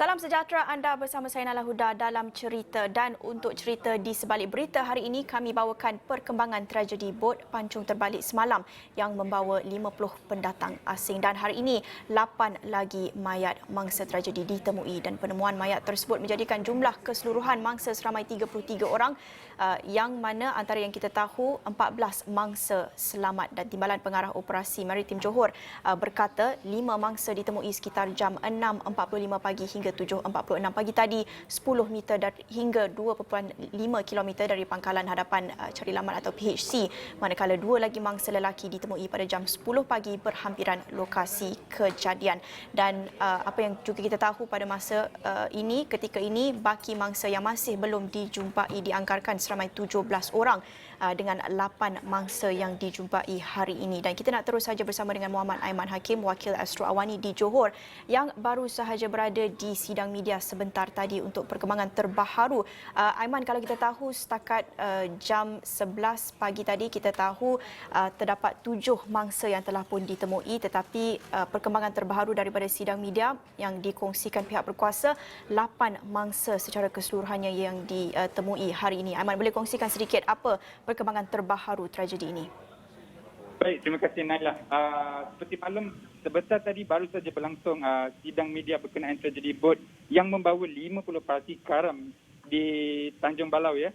Salam sejahtera, anda bersama saya Nala Huda dalam cerita, dan untuk cerita di sebalik berita hari ini kami bawakan perkembangan tragedi bot pancung terbalik semalam yang membawa 50 pendatang asing, dan hari ini 8 lagi mayat mangsa tragedi ditemui, dan penemuan mayat tersebut menjadikan jumlah keseluruhan mangsa seramai 33 orang, yang mana antara yang kita tahu 14 mangsa selamat. Dan Timbalan Pengarah Operasi Maritim Johor berkata 5 mangsa ditemui sekitar jam 6.45 pagi hingga 7.46 pagi tadi, 10 meter hingga 2.5 kilometer dari pangkalan hadapan cari lamat atau PHC, manakala 2 lagi mangsa lelaki ditemui pada jam 10 pagi berhampiran lokasi kejadian. Dan apa yang juga kita tahu pada masa ini, ketika ini baki mangsa yang masih belum dijumpai dianggarkan seramai 17 orang, dengan 8 mangsa yang dijumpai hari ini. Dan kita nak terus saja bersama dengan Muhammad Aiman Hakim, Wakil Astro Awani di Johor, yang baru sahaja berada di sidang media sebentar tadi untuk perkembangan terbaharu. Aiman, kalau kita tahu setakat jam 11 pagi tadi, kita tahu terdapat 7 mangsa yang telah pun ditemui, tetapi perkembangan terbaharu daripada sidang media yang dikongsikan pihak berkuasa, 8 mangsa secara keseluruhannya yang ditemui hari ini. Aiman, boleh kongsikan sedikit apa perkembangan terbaharu tragedi ini? Baik, terima kasih Naila. Seperti malam sebentar tadi baru saja berlangsung sidang media berkenaan tragedi bot yang membawa 50 parti karam di Tanjung Balau, ya.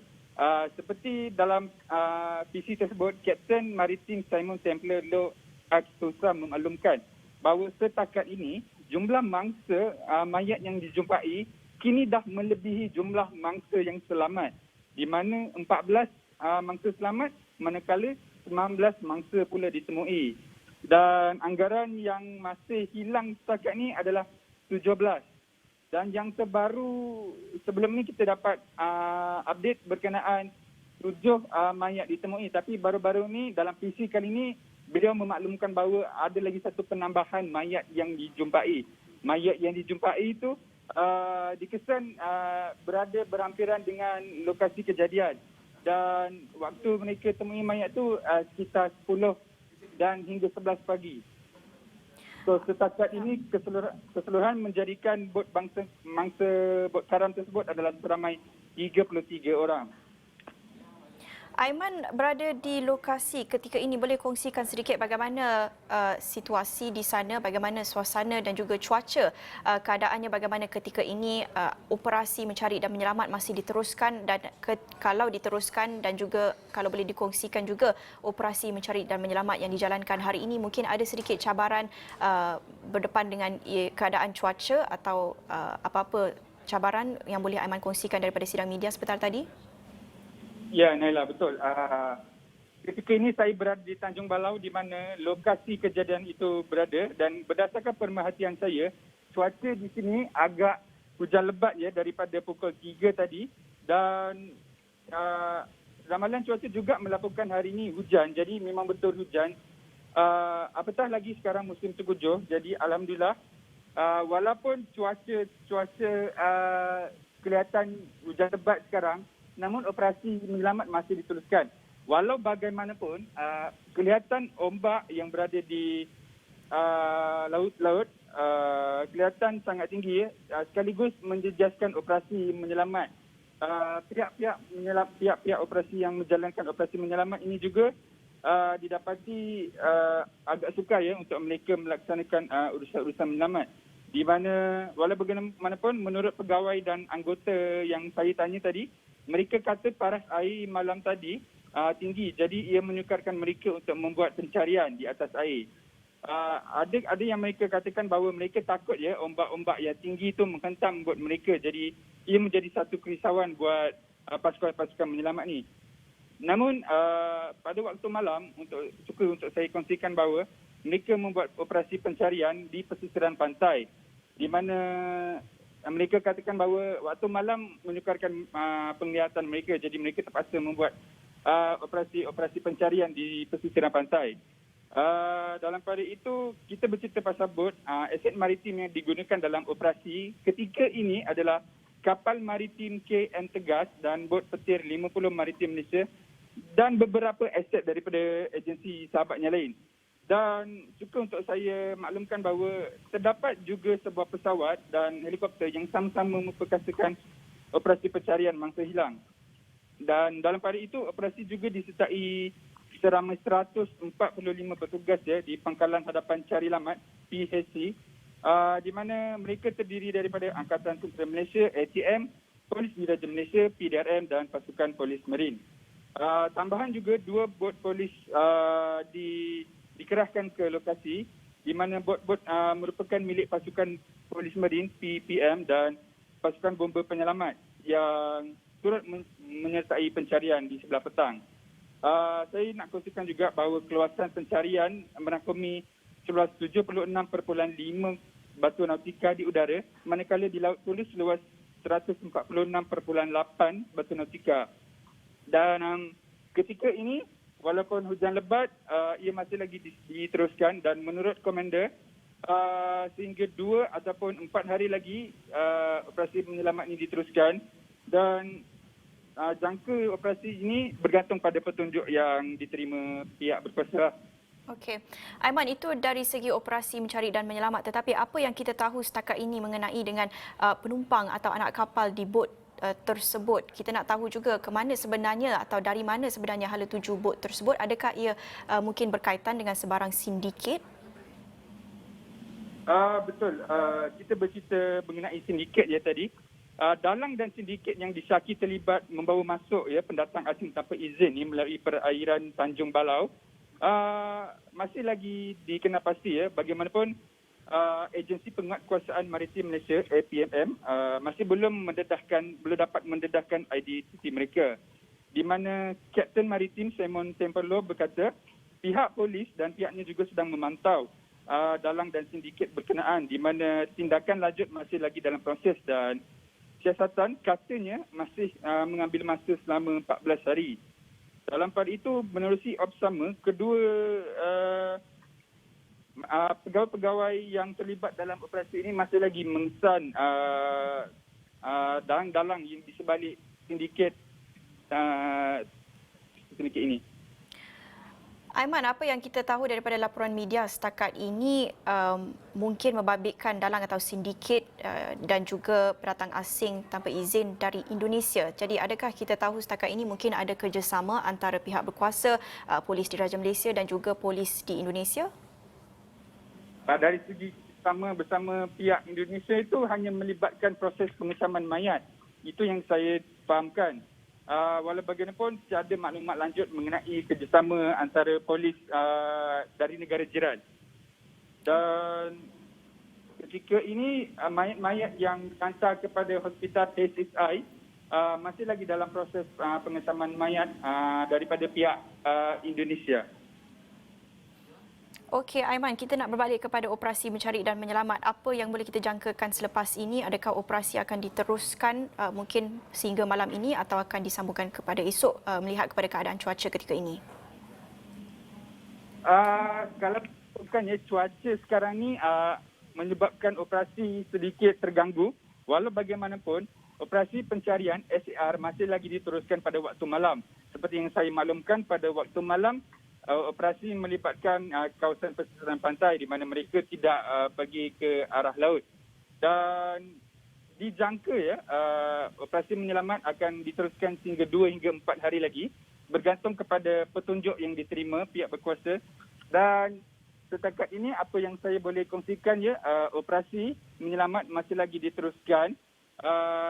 Seperti dalam PC tersebut, Kapten Maritim Simon Templer Lo Aksosa memaklumkan bahawa setakat ini jumlah mangsa mayat yang dijumpai kini dah melebihi jumlah mangsa yang selamat, di mana 14 mangsa selamat manakala 19 mangsa pula ditemui. Dan anggaran yang masih hilang setakat ini adalah 17. Dan yang terbaru, sebelum ini kita dapat update berkenaan 7 mayat ditemui. Tapi baru-baru ini dalam PC kali ini, beliau memaklumkan bahawa ada lagi satu penambahan mayat yang dijumpai. Mayat yang dijumpai itu dikesan berada berhampiran dengan lokasi kejadian. Dan waktu mereka temui mayat tu sekitar 10 dan hingga 11 pagi. So setakat ini keseluruhan menjadikan bot mangsa bot karam tersebut adalah seramai 33 orang. Aiman berada di lokasi ketika ini, boleh kongsikan sedikit bagaimana situasi di sana, bagaimana suasana dan juga cuaca, keadaannya bagaimana ketika ini, operasi mencari dan menyelamat masih diteruskan, dan kalau diteruskan, dan juga kalau boleh dikongsikan juga operasi mencari dan menyelamat yang dijalankan hari ini, mungkin ada sedikit cabaran berdepan dengan keadaan cuaca atau apa-apa cabaran yang boleh Aiman kongsikan daripada sidang media sebentar tadi? Ya, Naila, betul. Ketika ini saya berada di Tanjung Balau di mana lokasi kejadian itu berada, dan berdasarkan pemerhatian saya, cuaca di sini agak hujan lebat, ya, daripada pukul 3 tadi, dan ramalan cuaca juga melaporkan hari ini hujan. Jadi memang betul hujan. Apatah lagi sekarang musim tengkujuh. Jadi alhamdulillah, walaupun cuaca kelihatan hujan lebat sekarang, namun operasi menyelamat masih diteruskan. Walau bagaimanapun, kelihatan ombak yang berada di laut kelihatan sangat tinggi, sekaligus menjejaskan operasi menyelamat. Pihak-pihak operasi yang menjalankan operasi menyelamat ini juga didapati agak sukar, ya, untuk mereka melaksanakan urusan-urusan menyelamat. Di mana walau bagaimanapun, menurut pegawai dan anggota yang saya tanya tadi, mereka kata paras air malam tadi tinggi, jadi ia menyukarkan mereka untuk membuat pencarian di atas air. Ada yang mereka katakan bahawa mereka takut, ya, ombak-ombak yang tinggi itu menghentam bot mereka. Jadi ia menjadi satu kerisauan buat pasukan menyelamat ni. Namun pada waktu malam, untuk saya kongsikan bahawa mereka membuat operasi pencarian di pesisiran pantai, di mana mereka katakan bahawa waktu malam menyukarkan penglihatan mereka, jadi mereka terpaksa membuat operasi pencarian di pesisiran pantai. Dalam pada itu, kita bercerita pasal bot, aset maritim yang digunakan dalam operasi ketika ini adalah kapal maritim KN Tegas dan bot petir 50 Maritim Malaysia dan beberapa aset daripada agensi sahabatnya lain. Dan suka untuk saya maklumkan bahawa terdapat juga sebuah pesawat dan helikopter yang sama-sama memperkasakan operasi pencarian mangsa hilang. Dan dalam pada itu, operasi juga disertai seramai 145 petugas di Pangkalan Hadapan Cari Lamat, PHC, di mana mereka terdiri daripada Angkatan Tentera Malaysia, ATM, Polis Diraja Malaysia, PDRM dan pasukan Polis Marin. Tambahan juga 2 bot polis dikerahkan ke lokasi di mana bot-bot merupakan milik pasukan Polis Marin, PPM dan pasukan bomba penyelamat yang turut menyertai pencarian di sebelah petang. Saya nak kongsikan juga bahawa keluasan pencarian merangkumi seluas 76.5 batu nautika di udara, manakala di laut tulis seluas 146.8 batu nautika. Dan ketika ini, walaupun hujan lebat, ia masih lagi diteruskan dan menurut komander, sehingga 2 ataupun 4 hari lagi operasi penyelamat ini diteruskan dan jangka operasi ini bergantung pada petunjuk yang diterima pihak berkuasa. Okey. Aiman, itu dari segi operasi mencari dan menyelamat, tetapi apa yang kita tahu setakat ini mengenai dengan penumpang atau anak kapal di bot tersebut? Kita nak tahu juga ke mana sebenarnya atau dari mana sebenarnya hala tuju bot tersebut. Adakah ia mungkin berkaitan dengan sebarang sindiket? Betul. Kita bercerita mengenai sindiket tadi. Dalang dan sindiket yang disyaki terlibat membawa masuk pendatang asing tanpa izin melalui perairan Tanjung Balau masih lagi dikenal pasti. Bagaimanapun Agensi Penguatkuasaan Maritim Malaysia APMM masih belum dapat mendedahkan identiti mereka, di mana Kapten Maritim Simon Temperlo berkata pihak polis dan pihaknya juga sedang memantau dalang dan sindiket berkenaan, di mana tindakan lanjut masih lagi dalam proses dan siasatan katanya masih mengambil masa selama 14 hari. Dalam pada itu, menerusi ops sama, kedua pegawai-pegawai yang terlibat dalam operasi ini masih lagi mengesan dalang-dalang yang di sebalik sindiket ini. Aiman, apa yang kita tahu daripada laporan media setakat ini mungkin membabitkan dalang atau sindiket dan juga pendatang asing tanpa izin dari Indonesia. Jadi adakah kita tahu setakat ini mungkin ada kerjasama antara pihak berkuasa, Polis Diraja Malaysia dan juga polis di Indonesia? Dari segi bersama pihak Indonesia itu hanya melibatkan proses pengecaman mayat. Itu yang saya fahamkan. Walau bagaimanapun tiada maklumat lanjut mengenai kerjasama antara polis dari negara jiran. Dan ketika ini mayat-mayat yang dihantar kepada hospital HSI masih lagi dalam proses pengecaman mayat daripada pihak Indonesia. Okey, Aiman, kita nak berbalik kepada operasi mencari dan menyelamat. Apa yang boleh kita jangkakan selepas ini? Adakah operasi akan diteruskan mungkin sehingga malam ini atau akan disambungkan kepada esok melihat kepada keadaan cuaca ketika ini? Kalau bukan cuaca sekarang ni menyebabkan operasi sedikit terganggu. Walau bagaimanapun, operasi pencarian SAR masih lagi diteruskan pada waktu malam. Seperti yang saya maklumkan, pada waktu malam, operasi melibatkan kawasan pesisir pantai di mana mereka tidak pergi ke arah laut. Dan dijangka operasi menyelamat akan diteruskan sehingga 2 hingga 4 hari lagi, bergantung kepada petunjuk yang diterima pihak berkuasa. Dan setakat ini apa yang saya boleh kongsikan operasi menyelamat masih lagi diteruskan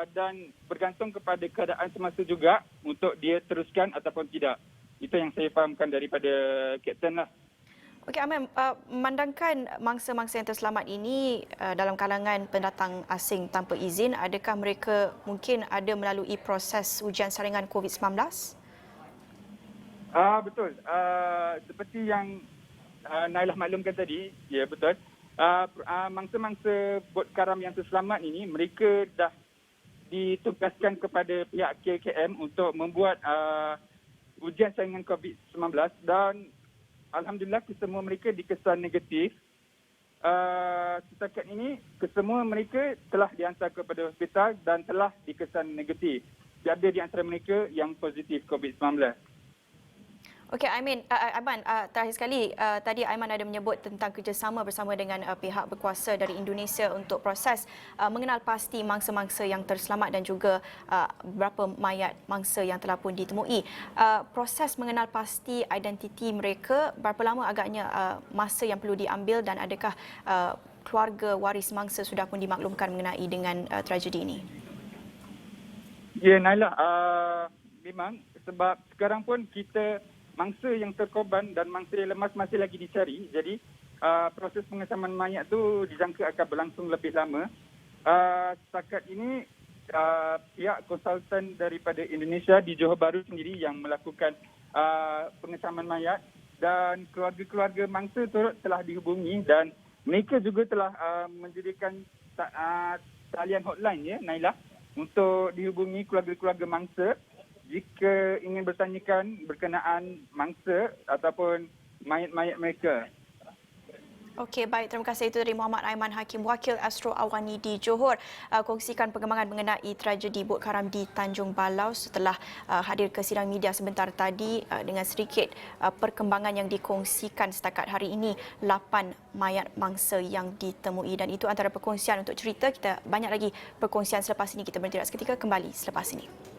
dan bergantung kepada keadaan semasa juga untuk dia teruskan ataupun tidak. Itu yang saya fahamkan daripada Kapten lah. Okey, Aiman, memandangkan mangsa-mangsa yang terselamat ini dalam kalangan pendatang asing tanpa izin, adakah mereka mungkin ada melalui proses ujian saringan COVID-19? Betul. Seperti yang Nailah maklumkan tadi, ya betul. Mangsa-mangsa bot karam yang terselamat ini, mereka dah ditugaskan kepada pihak KKM untuk membuat ujian saringan COVID-19 dan alhamdulillah kesemua mereka dikesan negatif. Setakat ini kesemua mereka telah dihantar kepada hospital dan telah dikesan negatif. Tiada di antara mereka yang positif COVID-19. Okey, Aiman, terakhir sekali, tadi Aiman ada menyebut tentang kerjasama bersama dengan pihak berkuasa dari Indonesia untuk proses mengenal pasti mangsa-mangsa yang terselamat dan juga beberapa mayat mangsa yang telah pun ditemui. Proses mengenal pasti identiti mereka, berapa lama agaknya masa yang perlu diambil dan adakah keluarga waris mangsa sudah pun dimaklumkan mengenai dengan tragedi ini? Ya, Naila, memang sebab sekarang pun kita mangsa yang terkorban dan mangsa yang lemas masih lagi dicari. Jadi proses pengesaman mayat tu dijangka akan berlangsung lebih lama. Setakat ini pihak konsultan daripada Indonesia di Johor Bahru sendiri yang melakukan pengesaman mayat dan keluarga-keluarga mangsa turut telah dihubungi dan mereka juga telah menjadikan talian hotline ya Naila untuk dihubungi keluarga-keluarga mangsa jika ingin bertanyakan berkenaan mangsa ataupun mayat-mayat mereka. Okey, baik. Terima kasih. Itu dari Muhammad Aiman Hakim, Wakil Astro Awani di Johor. Kongsikan perkembangan mengenai tragedi bot karam di Tanjung Balau setelah hadir ke sidang media sebentar tadi dengan sedikit perkembangan yang dikongsikan setakat hari ini. 8 mayat mangsa yang ditemui dan itu antara perkongsian untuk cerita. Kita banyak lagi perkongsian selepas ini. Kita berhenti seketika, kembali selepas ini.